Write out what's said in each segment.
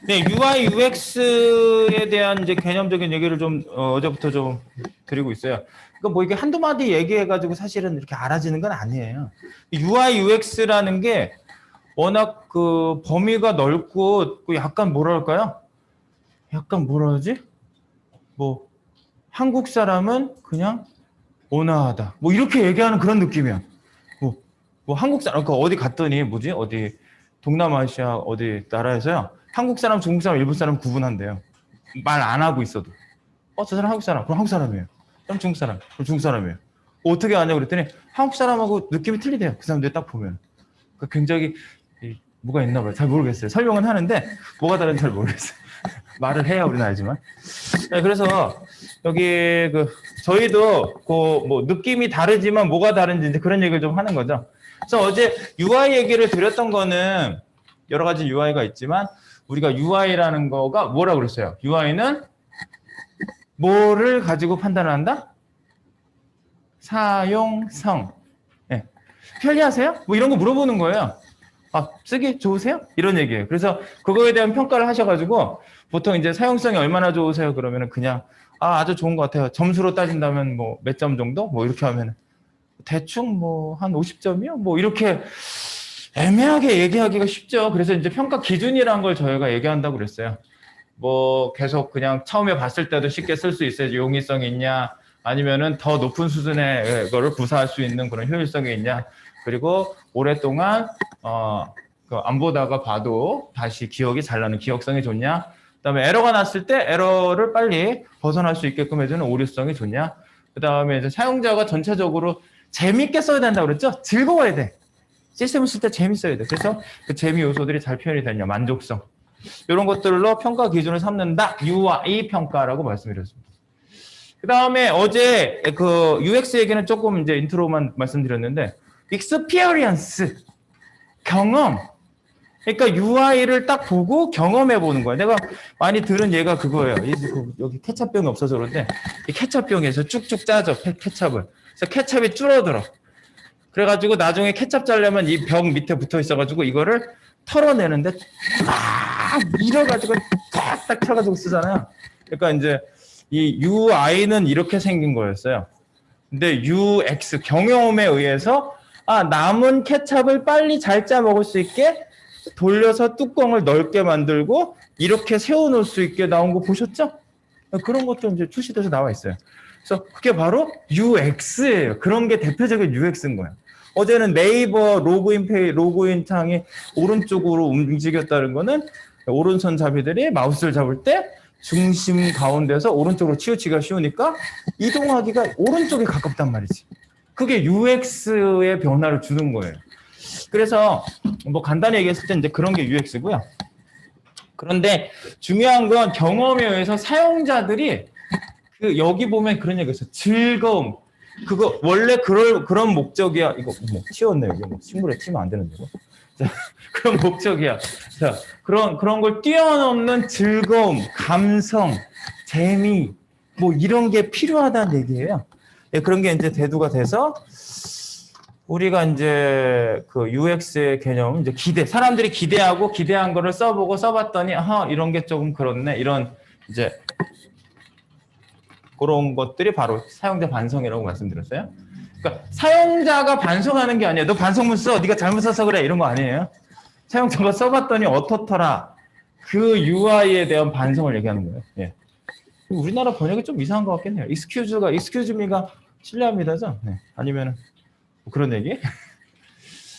네, UI, UX에 대한 이제 개념적인 얘기를 좀 어제부터 좀 드리고 있어요. 그러니까 뭐 이게 한두 마디 얘기해가지고 사실은 이렇게 알아지는 건 아니에요. UI, UX라는 게 워낙 그 범위가 넓고 그 약간 뭐랄까요? 약간 뭐라 하지? 뭐 한국 사람은 그냥 온화하다. 뭐 이렇게 얘기하는 그런 느낌이야. 뭐 한국 사람 그 어디 갔더니 뭐지? 어디 동남아시아 어디 나라에서요. 한국 사람, 중국 사람, 일본 사람 구분한대요. 말 안 하고 있어도. 저 사람 한국 사람. 그럼 한국 사람이에요. 그럼 중국 사람. 그럼 중국 사람이에요. 어떻게 아냐고 그랬더니 한국 사람하고 느낌이 틀리대요. 그 사람들 딱 보면. 그러니까 굉장히 뭐가 있나 봐요. 잘 모르겠어요. 설명은 하는데 뭐가 다른지 잘 모르겠어요. 말을 해야 우리는 알지만. 네, 그래서 여기 그 저희도 그 뭐 느낌이 다르지만 뭐가 다른지 이제 그런 얘기를 좀 하는 거죠. 그래서 어제 UI 얘기를 드렸던 거는 여러 가지 UI가 있지만 우리가 UI라는 거가 뭐라고 그랬어요? UI는 뭐를 가지고 판단을 한다? 사용성. 네. 편리하세요? 뭐 이런 거 물어보는 거예요. 쓰기 좋으세요? 이런 얘기예요. 그래서 그거에 대한 평가를 하셔가지고 보통 이제 사용성이 얼마나 좋으세요? 그러면은 그냥 아주 좋은 것 같아요. 점수로 따진다면 뭐 몇 점 정도? 뭐 이렇게 하면 대충 뭐 한 50점이요? 뭐 이렇게 애매하게 얘기하기가 쉽죠. 그래서 이제 평가 기준이라는 걸 저희가 얘기한다고 그랬어요. 뭐 계속 그냥 처음에 봤을 때도 쉽게 쓸 수 있어야지 용이성이 있냐 아니면은 더 높은 수준의 거를 구사할 수 있는 그런 효율성이 있냐 그리고 오랫동안 안 보다가 봐도 다시 기억이 잘 나는 기억성이 좋냐 그다음에 에러가 났을 때 에러를 빨리 벗어날 수 있게끔 해주는 오류성이 좋냐 그다음에 이제 사용자가 전체적으로 재밌게 써야 된다고 그랬죠. 즐거워야 돼. 시스템을 쓸 때 재밌어야 돼. 그래서 그 재미 요소들이 잘 표현이 되냐 만족성 이런 것들로 평가 기준을 삼는다. UI 평가라고 말씀드렸습니다. 그 다음에 어제 그 UX 얘기는 조금 이제 인트로만 말씀드렸는데, experience, 경험. 그러니까 UI를 딱 보고 경험해 보는 거야. 내가 많이 들은 얘가 그거예요. 여기 케찹병이 없어서 그런데, 이 케찹병에서 쭉쭉 짜져, 케찹을. 그래서 케찹이 줄어들어. 그래가지고 나중에 케찹 짜려면 이 병 밑에 붙어 있어가지고 이거를 털어내는데 밀어가지고 탁탁 쳐가지고 쓰잖아요. 그러니까 이제 이 UI는 이렇게 생긴 거였어요. 근데 UX 경험에 의해서 남은 케찹을 빨리 잘 짜 먹을 수 있게 돌려서 뚜껑을 넓게 만들고 이렇게 세워놓을 수 있게 나온 거 보셨죠? 그런 것도 이제 출시돼서 나와 있어요. 그래서 그게 바로 UX예요. 그런 게 대표적인 UX인 거예요. 어제는 네이버 로그인 창이 오른쪽으로 움직였다는 거는 오른손 잡이들이 마우스를 잡을 때 중심 가운데서 오른쪽으로 치우치기가 쉬우니까 이동하기가 오른쪽에 가깝단 말이지. 그게 UX의 변화를 주는 거예요. 그래서 뭐 간단히 얘기했을 때 이제 그런 게 UX고요. 그런데 중요한 건 경험에 의해서 사용자들이 여기 보면 그런 얘기가 있어요. 즐거움. 그거 원래 그런 목적이야. 이거 뭐 튀었네요. 이거 뭐 식물에 튀면 안 되는데. 자, 그런 목적이야. 자, 그런 걸 뛰어넘는 즐거움, 감성, 재미 뭐 이런 게 필요하다는 얘기예요. 예, 그런 게 이제 대두가 돼서 우리가 이제 그 UX의 개념 이제 사람들이 기대하고 기대한 거를 써보고 써봤더니 이런 게 조금 그렇네. 이런 이제 그런 것들이 바로 사용자 반성이라고 말씀드렸어요. 그러니까 사용자가 반성하는 게 아니에요. 너 반성문 써. 네가 잘못 써서 그래. 이런 거 아니에요. 사용자가 써봤더니 어떻더라. 그 UI에 대한 반성을 얘기하는 거예요. 예. 우리나라 번역이 좀 이상한 것 같긴 해요. excuse me가 실례합니다죠. 네. 아니면은 뭐 그런 얘기?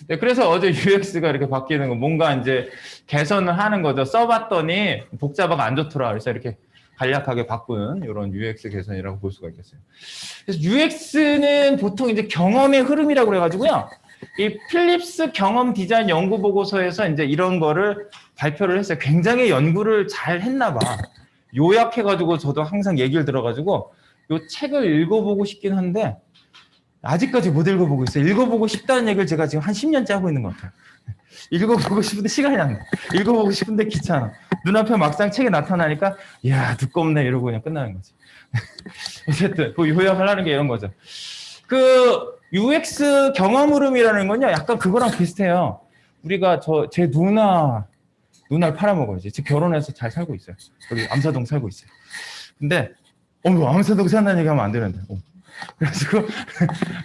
네, 그래서 어제 UX가 이렇게 바뀌는 거 뭔가 이제 개선을 하는 거죠. 써봤더니 복잡하고 안 좋더라. 그래서 이렇게 간략하게 바꾼 이런 UX 개선이라고 볼 수가 있겠어요. 그래서 UX는 보통 이제 경험의 흐름이라고 그래가지고요. 이 필립스 경험 디자인 연구 보고서에서 이제 이런 거를 발표를 했어요. 굉장히 연구를 잘 했나 봐. 요약해가지고 저도 항상 얘기를 들어가지고 이 책을 읽어보고 싶긴 한데 아직까지 못 읽어보고 있어요. 읽어보고 싶다는 얘기를 제가 지금 한 10년째 하고 있는 것 같아요. 읽어보고 싶은데 시간이 안 나. 읽어보고 싶은데 귀찮아. 눈앞에 막상 책이 나타나니까 이야 두껍네 이러고 그냥 끝나는 거지. 어쨌든 그 요약하려는 게 이런 거죠. 그 UX 경험 흐름이라는 건요. 약간 그거랑 비슷해요. 우리가 제 누나 누나를 팔아먹어야지. 지금 결혼해서 잘 살고 있어요. 여기 암사동 살고 있어요. 근데 암사동 산다는 얘기하면 안 되는데. 그래가지고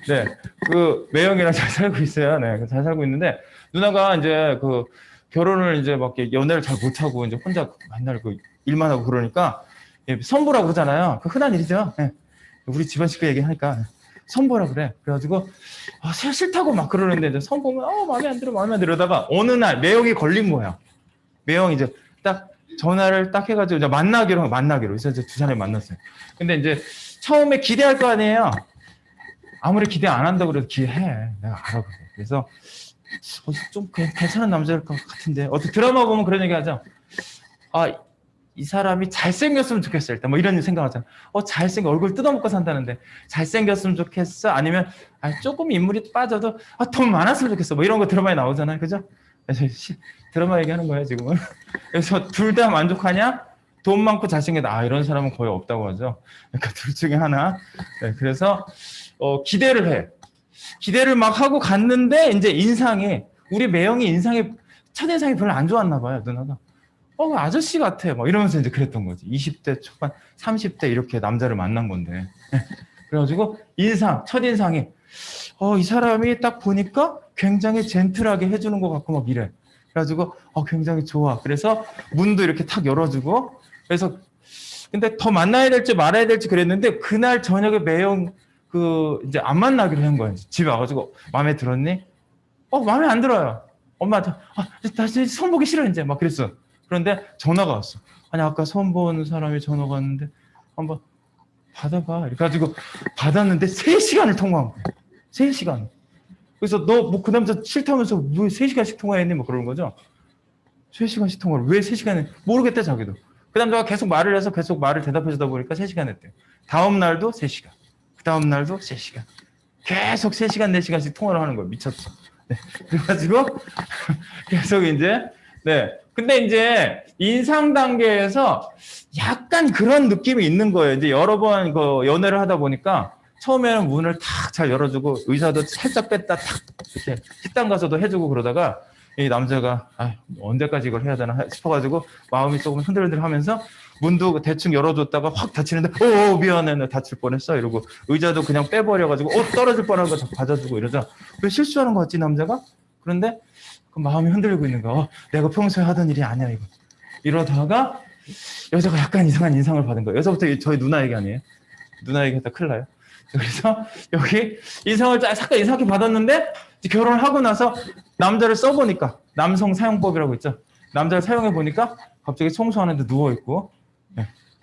네, 그 매형이랑 잘 살고 있어요. 네, 잘 살고 있는데 누나가 이제 그 결혼을 이제 막 연애를 잘 못하고 이제 혼자 맨날 그 일만 하고 그러니까 선보라고 그러잖아요. 그 흔한 일이죠. 네. 우리 집안 식구 얘기하니까 선보라 그래. 그래가지고 싫다고 막 그러는데 이제 선보면 마음에 안 들어 이러다가 어느 날 매형이 걸린 거야. 매형이 이제 딱 전화를 딱 해가지고 이제 만나기로 그래서 이제 두 사람이 만났어요. 근데 이제 처음에 기대할 거 아니에요. 아무리 기대 안 한다고 그래도 기대해. 내가 알아. 그래서 좀 괜찮은 남자일 것 같은데 어떻게 드라마 보면 그런 얘기 하죠. 이 사람이 잘생겼으면 좋겠어. 일단 뭐 이런 생각하잖아. 얼굴 뜯어먹고 산다는데 잘생겼으면 좋겠어. 아니면 조금 인물이 빠져도 돈 많았으면 좋겠어. 뭐 이런 거 드라마에 나오잖아요. 그죠? 그래서 드라마 얘기하는 거예요 지금은. 그래서 둘 다 만족하냐? 돈 많고 잘생겼다. 이런 사람은 거의 없다고 하죠. 그러니까 둘 중에 하나. 네, 그래서 기대를 해. 기대를 막 하고 갔는데 이제 우리 매형이 첫인상이 별로 안 좋았나 봐요. 누나가. 아저씨 같아. 막 이러면서 이제 그랬던 거지. 20대 초반, 30대 이렇게 남자를 만난 건데. 그래가지고 첫인상이 이 사람이 딱 보니까 굉장히 젠틀하게 해주는 것 같고 막 이래. 그래가지고 굉장히 좋아. 그래서 문도 이렇게 탁 열어주고. 그래서 근데 더 만나야 될지 말아야 될지 그랬는데 그날 저녁에 매형 이제 안 만나기로 한 거예요. 집에 와가지고 마음에 들었니? 마음에 안 들어요. 엄마 다시 손 보기 싫어 이제 막 그랬어. 그런데 전화가 왔어. 아니 아까 손 본 사람이 전화가 왔는데 한번 받아봐. 이렇게 가지고 받았는데 3시간을 통화한 거야. 3시간. 그래서 너 뭐 그 남자 싫다면서 왜 3시간씩 통화했니? 뭐 그러는 거죠. 3시간씩 통화를 왜 3시간을 모르겠대 자기도. 그 남자가 계속 말을 해서 계속 말을 대답해 주다 보니까 3시간 했대. 다음 날도 3시간. 그 다음 날도 3시간. 계속 3시간, 4시간씩 통화를 하는 거예요. 미쳤어. 네. 그래가지고 계속 이제 네. 근데 이제 인상 단계에서 약간 그런 느낌이 있는 거예요. 이제 여러 번 연애를 하다 보니까 처음에는 문을 탁 잘 열어주고 의자도 살짝 뺐다 탁 이렇게 식당 가서도 해주고 그러다가 이 남자가 언제까지 이걸 해야 되나 싶어가지고 마음이 조금 흔들흔들하면서 문도 대충 열어줬다가 확 닫히는데 미안해 나 다칠 뻔했어 이러고 의자도 그냥 빼버려가지고 떨어질 뻔한 거 받아주고 이러자 왜 실수하는 거 같지 남자가? 그런데 그 마음이 흔들리고 있는 거야. 내가 평소에 하던 일이 아니야 이거. 이러다가 여자가 약간 이상한 인상을 받은 거예요. 여자부터 저희 누나 얘기 아니에요? 누나 얘기했다 큰일 나요. 그래서 여기 인상을 잠깐 이상하게 받았는데 결혼을 하고 나서 남자를 써보니까 남성 사용법이라고 있죠. 남자를 사용해 보니까 갑자기 청소하는데 누워 있고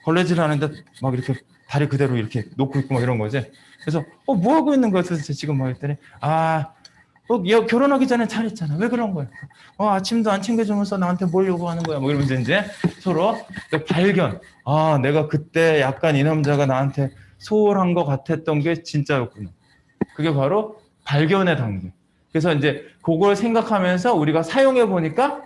걸레질 하는데 막 이렇게 다리 그대로 이렇게 놓고 있고 막 이런 거지. 그래서 뭐 하고 있는 거야 도대체 지금 막 했더니 결혼하기 전에 잘했잖아. 왜 그런 거야? 아침도 안 챙겨주면서 나한테 뭘 요구하는 거야? 뭐 이러면서 이제 서로 발견. 내가 그때 약간 이 남자가 나한테 소홀한 것 같았던 게 진짜였구나. 그게 바로 발견의 단계. 그래서 이제 그걸 생각하면서 우리가 사용해 보니까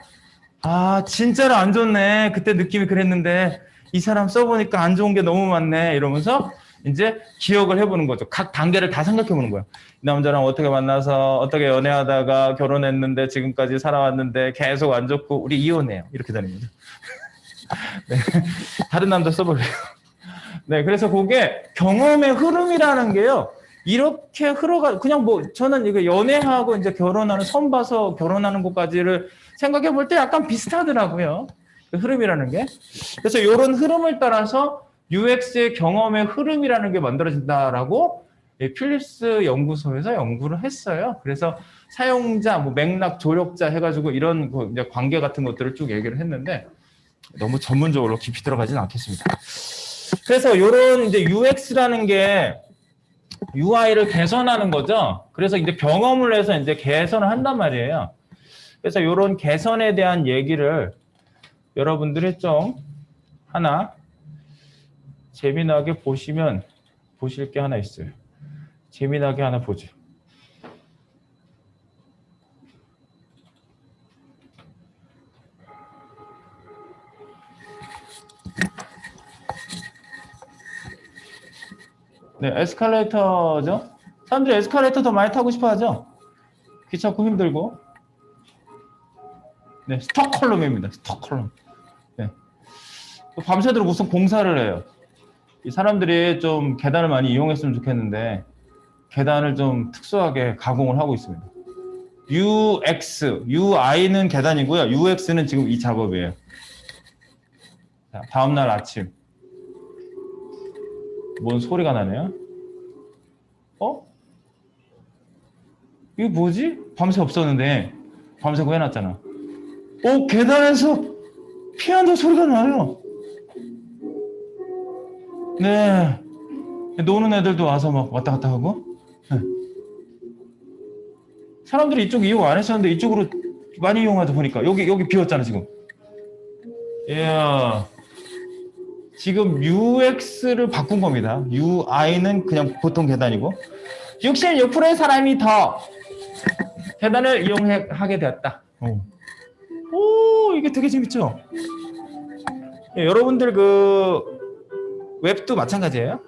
진짜로 안 좋네. 그때 느낌이 그랬는데 이 사람 써보니까 안 좋은 게 너무 많네. 이러면서 이제 기억을 해보는 거죠. 각 단계를 다 생각해 보는 거예요. 이 남자랑 어떻게 만나서 어떻게 연애하다가 결혼했는데 지금까지 살아왔는데 계속 안 좋고 우리 이혼해요. 이렇게 되는 거죠. 네. 다른 남자 써볼래요. 네, 그래서 그게 경험의 흐름이라는 게요. 이렇게 그냥 저는 이거 연애하고 이제 선 봐서 결혼하는 것까지를 생각해 볼 때 약간 비슷하더라고요. 그 흐름이라는 게. 그래서 이런 흐름을 따라서 UX의 경험의 흐름이라는 게 만들어진다라고 필립스 연구소에서 연구를 했어요. 그래서 사용자, 맥락, 조력자 해가지고 이런 이제 관계 같은 것들을 쭉 얘기를 했는데 너무 전문적으로 깊이 들어가지는 않겠습니다. 그래서 이런 이제 UX라는 게 UI를 개선하는 거죠. 그래서 이제 경험을 해서 이제 개선을 한단 말이에요. 그래서 이런 개선에 대한 얘기를 여러분들이 좀 하나 재미나게 보실 게 하나 있어요. 재미나게 하나 보죠. 네, 에스컬레이터죠. 사람들이 에스컬레이터 더 많이 타고 싶어 하죠. 귀찮고 힘들고. 네, 스톡홀름입니다. 스톡홀름. 네. 밤새도록 무슨 공사를 해요. 이 사람들이 좀 계단을 많이 이용했으면 좋겠는데 계단을 좀 특수하게 가공을 하고 있습니다. UX, UI는 계단이고요. UX는 지금 이 작업이에요. 자, 다음날 아침. 뭔 소리가 나네요? 이게 뭐지? 밤새 없었는데 밤새고 해놨잖아. 계단에서 피아노 소리가 나요. 네. 노는 애들도 와서 막 왔다 갔다 하고. 네. 사람들이 이쪽 이용 안 했었는데 이쪽으로 많이 이용하다 보니까 여기 비었잖아 지금. 이야. 지금 UX를 바꾼 겁니다. UI는 그냥 보통 계단이고 66%의 사람이 더 계단을 이용하게 되었다. 이게 되게 재밌죠? 여러분들 그 웹도 마찬가지예요.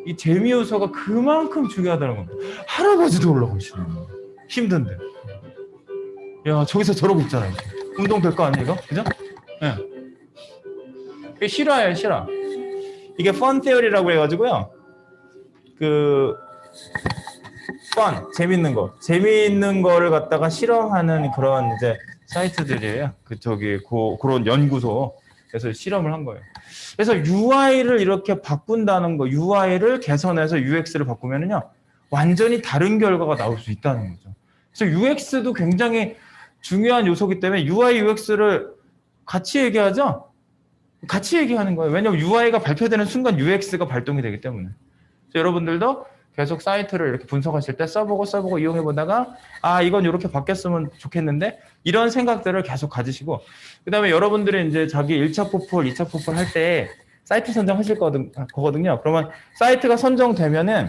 이 재미 요소가 그만큼 중요하다는 겁니다. 할아버지도 올라가시네. 힘든데. 야, 저기서 저러고 있잖아요. 운동 될 거 아니에요, 이거? 그죠? 예. 이게 실화예요, 실화. 이게 펀 테어리라고 해가지고요. 재밌는 거를 갖다가 실험하는 그런 이제 사이트들이에요. 그런 연구소에서 실험을 한 거예요. 그래서 UI를 이렇게 바꾼다는 거, UI를 개선해서 UX를 바꾸면은요, 완전히 다른 결과가 나올 수 있다는 거죠. 그래서 UX도 굉장히 중요한 요소이기 때문에 UI, UX를 같이 얘기하죠? 같이 얘기하는 거예요. 왜냐하면 UI가 발표되는 순간 UX가 발동이 되기 때문에. 그래서 여러분들도 계속 사이트를 이렇게 분석하실 때 써보고 이용해 보다가 이건 이렇게 바뀌었으면 좋겠는데 이런 생각들을 계속 가지시고 그 다음에 여러분들이 이제 자기 1차 포폴, 2차 포폴 할 때 사이트 선정하실 거거든요. 그러면 사이트가 선정되면은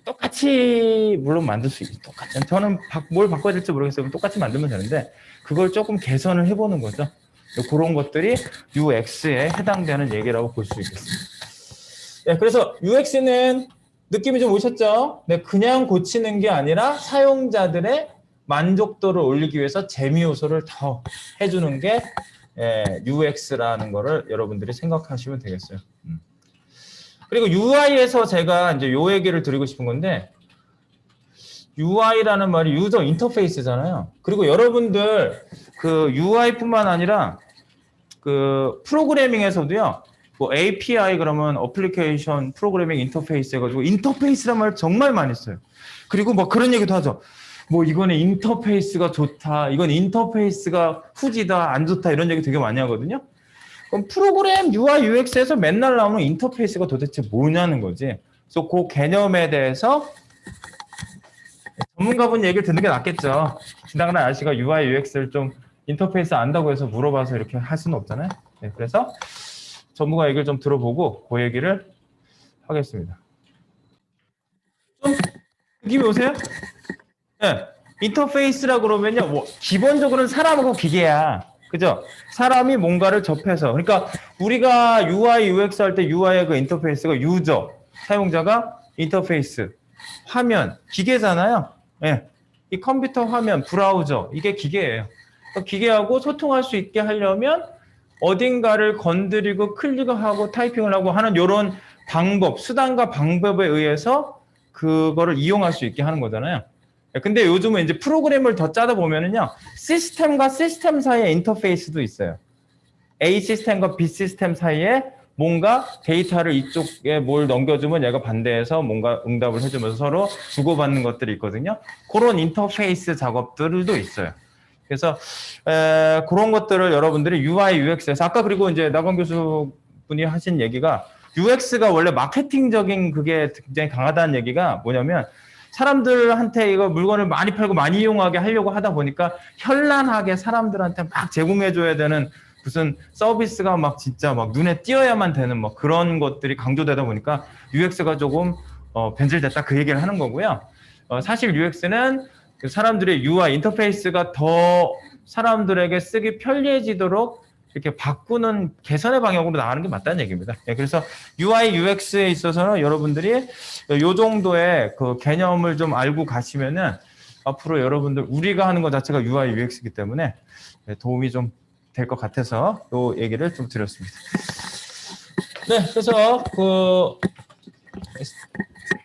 똑같이 물론 만들 수 있어요. 똑같이. 저는 뭘 바꿔야 될지 모르겠어요. 똑같이 만들면 되는데 그걸 조금 개선을 해보는 거죠. 그런 것들이 UX에 해당되는 얘기라고 볼 수 있겠습니다. 네, 그래서 UX는 느낌이 좀 오셨죠? 네, 그냥 고치는 게 아니라 사용자들의 만족도를 올리기 위해서 재미 요소를 더 해주는 게 UX라는 거를 여러분들이 생각하시면 되겠어요. 그리고 UI에서 제가 이제 요 얘기를 드리고 싶은 건데 UI라는 말이 유저 인터페이스잖아요. 그리고 여러분들 그 UI뿐만 아니라 그 프로그래밍에서도요. 뭐 API 그러면 어플리케이션 프로그래밍 인터페이스 해가지고 인터페이스란 말 정말 많이 써요. 그리고 뭐 그런 얘기도 하죠. 뭐 이거는 인터페이스가 좋다. 이건 인터페이스가 후지다. 안 좋다. 이런 얘기 되게 많이 하거든요. 그럼 프로그램 UI, UX에서 맨날 나오는 인터페이스가 도대체 뭐냐는 거지. 그래서 그 개념에 대해서 전문가분 얘기를 듣는 게 낫겠죠. 지나가는 아저씨가 UI, UX를 좀 인터페이스 안다고 해서 물어봐서 이렇게 할 수는 없잖아요. 네, 그래서 전문가 얘기를 좀 들어보고 그 얘기를 하겠습니다. 좀 느낌이 오세요? 네. 인터페이스라고 그러면요. 뭐 기본적으로는 사람하고 기계야. 그죠? 사람이 뭔가를 접해서. 그러니까 우리가 UI, UX 할 때 UI의 그 인터페이스가 유저, 사용자가 인터페이스, 화면, 기계잖아요. 네. 이 컴퓨터 화면, 브라우저, 이게 기계예요. 그러니까 기계하고 소통할 수 있게 하려면 어딘가를 건드리고 클릭하고 타이핑을 하고 하는 이런 방법, 수단과 방법에 의해서 그거를 이용할 수 있게 하는 거잖아요. 근데 요즘은 이제 프로그램을 더 짜다 보면은요, 시스템과 시스템 사이에 인터페이스도 있어요. A 시스템과 B 시스템 사이에 뭔가 데이터를 이쪽에 뭘 넘겨주면 얘가 반대해서 뭔가 응답을 해주면서 서로 주고받는 것들이 있거든요. 그런 인터페이스 작업들도 있어요. 그래서 그런 것들을 여러분들이 UI, UX에서 아까 그리고 이제 나건 교수분이 하신 얘기가 UX가 원래 마케팅적인 그게 굉장히 강하다는 얘기가 뭐냐면 사람들한테 이거 물건을 많이 팔고 많이 이용하게 하려고 하다 보니까 현란하게 사람들한테 막 제공해줘야 되는 무슨 서비스가 막 진짜 막 눈에 띄어야만 되는 뭐 그런 것들이 강조되다 보니까 UX가 조금 변질됐다 그 얘기를 하는 거고요. 사실 UX는 사람들의 UI 인터페이스가 더 사람들에게 쓰기 편리해지도록 이렇게 바꾸는 개선의 방향으로 나가는 게 맞다는 얘기입니다. 네, 그래서 UI, UX에 있어서는 여러분들이 이 정도의 그 개념을 좀 알고 가시면은 앞으로 여러분들 우리가 하는 것 자체가 UI, UX이기 때문에 도움이 좀 될 것 같아서 이 얘기를 좀 드렸습니다. 네, 그래서 그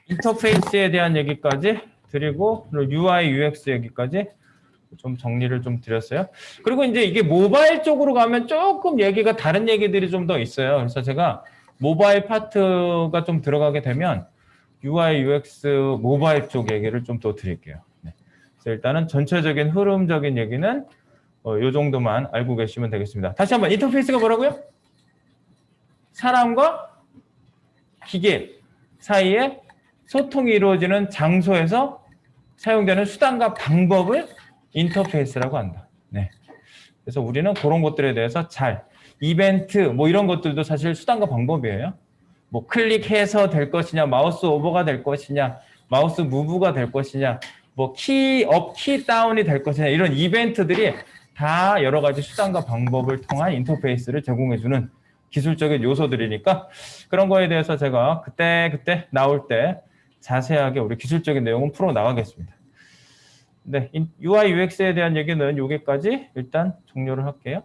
인터페이스에 대한 얘기까지 드리고 UI, UX 얘기까지 좀 정리를 좀 드렸어요. 그리고 이제 이게 모바일 쪽으로 가면 조금 얘기가 다른 얘기들이 좀 더 있어요. 그래서 제가 모바일 파트가 좀 들어가게 되면 UI, UX 모바일 쪽 얘기를 좀 더 드릴게요. 네. 그래서 일단은 전체적인 흐름적인 얘기는 요 정도만 알고 계시면 되겠습니다. 다시 한번 인터페이스가 뭐라고요? 사람과 기계 사이에 소통이 이루어지는 장소에서 사용되는 수단과 방법을 인터페이스라고 한다. 네. 그래서 우리는 그런 것들에 대해서 이벤트 뭐 이런 것들도 사실 수단과 방법이에요. 뭐 클릭해서 될 것이냐, 마우스 오버가 될 것이냐, 마우스 무브가 될 것이냐, 뭐 키업, 키다운이 될 것이냐 이런 이벤트들이 다 여러 가지 수단과 방법을 통한 인터페이스를 제공해주는 기술적인 요소들이니까 그런 거에 대해서 제가 그때 나올 때 자세하게 우리 기술적인 내용은 풀어 나가겠습니다. 네, UI, UX에 대한 얘기는 여기까지 일단 종료를 할게요.